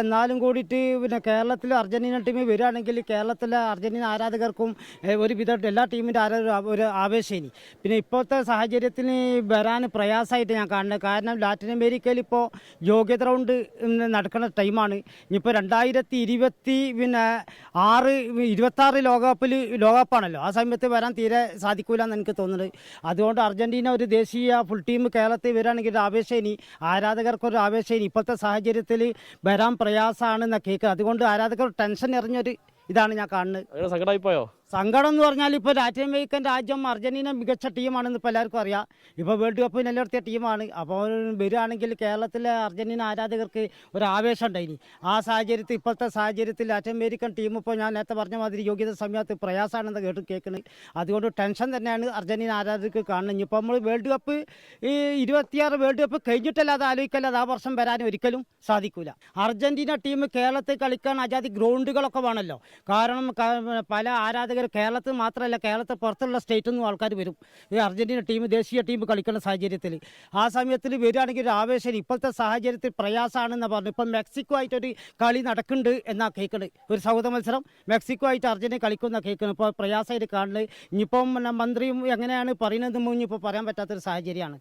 എന്നാലും കൂടിയിട്ട് പിന്നെ കേരളത്തിൽ അർജന്റീന ടീം വരികയാണെങ്കിൽ കേരളത്തിലെ അർജന്റീന ആരാധകർക്കും ഒരുവിധം എല്ലാ ടീമിൻ്റെ ഒരു ആവേശേനി. പിന്നെ ഇപ്പോഴത്തെ സാഹചര്യത്തിന് വരാൻ പ്രയാസമായിട്ട് ഞാൻ കാണുന്നത്. കാരണം ലാറ്റിൻ അമേരിക്കയിൽ ഇപ്പോൾ യോഗ്യത റൗണ്ട് നടക്കുന്ന ടൈമാണ്. ഇനിയിപ്പോൾ 2026 ലോകകപ്പാണല്ലോ. ആ സമയത്ത് വരാൻ തീരെ സാധിക്കില്ല എന്ന് എനിക്ക് തോന്നുന്നത്. അതുകൊണ്ട് അർജന്റീന ഒരു ദേശീയ ഫുൾ ടീം കേരളത്തിൽ വരികയാണെങ്കിൽ ഒരു ആവേശേനി, ആരാധകർക്കൊരു ആവേശേനി. ഇപ്പോഴത്തെ സാഹചര്യത്തിൽ വരാൻ പ്രയാസമാണെന്ന കേക്ക്. അതുകൊണ്ട് ആരാധകർ ടെൻഷൻ എറിഞ്ഞൊരു ഇതാണ് ഞാൻ കാണുന്നത്. സങ്കടമായിപ്പോയോ? സങ്കടം എന്ന് പറഞ്ഞാൽ ഇപ്പോൾ ലാറ്റിൻ അമേരിക്കൻ രാജ്യം അർജന്റീന മികച്ച ടീമാണെന്ന് ഇപ്പോൾ എല്ലാവർക്കും അറിയാം. ഇപ്പോൾ വേൾഡ് കപ്പ് നിലനിർത്തിയ ടീമാണ്. അപ്പോൾ വരികയാണെങ്കിൽ കേരളത്തിലെ അർജന്റീന ആരാധകർക്ക് ഒരു ആവേശം ഉണ്ടായിനി. ആ സാഹചര്യത്തിൽ ഇപ്പോഴത്തെ സാഹചര്യത്തിൽ ലാറ്റിൻ അമേരിക്കൻ ടീം ഇപ്പോൾ ഞാൻ നേരത്തെ പറഞ്ഞ മാതിരി യോഗ്യത സമയത്ത് പ്രയാസമാണെന്ന് കേൾക്കുന്നത്. അതുകൊണ്ട് ടെൻഷൻ തന്നെയാണ് അർജന്റീന ആരാധകർക്ക് കാണുന്നത്. ഇനിയിപ്പോൾ നമ്മൾ വേൾഡ് കപ്പ് 26 വേൾഡ് കപ്പ് കഴിഞ്ഞിട്ടല്ലാതെ ആലോചിക്കല്ലാതെ ആ വർഷം വരാൻ ഒരിക്കലും സാധിക്കില്ല. അർജന്റീന ടീം കേരളത്തിൽ കളിക്കാൻ അജാതി ഗ്രൗണ്ടുകളൊക്കെ വേണമല്ലോ. കാരണം പല ആരാധകർ കേരളത്തിൽ മാത്രമല്ല, കേരളത്തിൽ പുറത്തുള്ള സ്റ്റേറ്റിൽ നിന്നും ആൾക്കാർ വരും ഈ അർജന്റീന ടീം ദേശീയ ടീം കളിക്കുന്ന സാഹചര്യത്തിൽ. ആ സമയത്തിൽ വരികയാണെങ്കിൽ ഒരു ആവേശം. ഇപ്പോഴത്തെ സാഹചര്യത്തിൽ പ്രയാസമാണെന്ന് പറഞ്ഞു. ഇപ്പം മെക്സിക്കോ ആയിട്ടൊരു കളി നടക്കുന്നുണ്ട് എന്നാ കേൾക്കുന്നത്. ഒരു സൗഹൃദ മത്സരം മെക്സിക്കോ ആയിട്ട് അർജന്റീന കളിക്കുന്ന കേൾക്കുന്നത്. ഇപ്പോൾ പ്രയാസമായിട്ട് കാണുന്നത്. ഇനിയിപ്പം മന്ത്രിയും എങ്ങനെയാണ് പറയുന്നത് ഇനിയിപ്പോൾ പറയാൻ പറ്റാത്തൊരു സാഹചര്യമാണ്.